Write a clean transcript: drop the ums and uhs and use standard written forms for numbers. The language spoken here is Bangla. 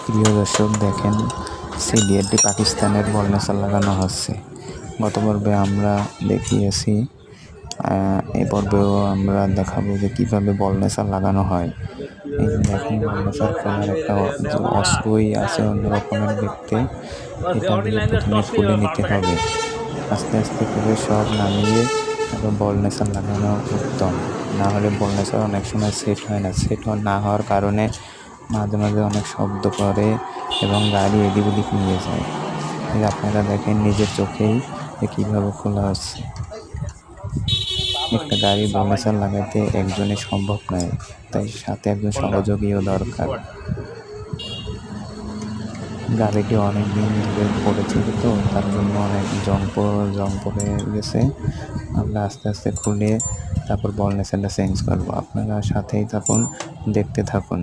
প্রিয় দর্শক দেখেন, সিলিয়ারটি পাকিস্তানের বলনেসার লাগানো হচ্ছে। গত পর্বে আমরা দেখিয়েছি, এই পর্বেও আমরা দেখাবো যে কীভাবে বলনেসার লাগানো হয়। এই যে দেখেন, বলনেসার খোলার একটা যে অস্ত্রই আছে অন্য রকমের দেখতে, এটা দিয়ে প্রথমে খুলে নিতে হবে। আস্তে আস্তে করে সব নামিয়ে তারপর বলনেসার লাগানো উত্তম। না হলে বলনেসার অনেক সময় সেট হয় না। সেট না হওয়ার কারণে মাঝে মাঝে অনেক শব্দ করে এবং গাড়ি এদিক ওদিক নিয়ে যায়। আপনারা দেখেন নিজের চোখেই যে কীভাবে খোলা হচ্ছে। একটা গাড়ির বলনেসার লাগাতে একজনে সম্ভব নয়, তাই সাথে একজন সহযোগীও দরকার। গাড়িটি অনেক দিন ধরে পড়েছিল, তো তার জন্য অনেক জং পড়ে গেছে। আমরা আস্তে আস্তে খুলে তারপর বলনেসারটা চেঞ্জ করবো। আপনারা সাথেই থাকুন, দেখতে থাকুন।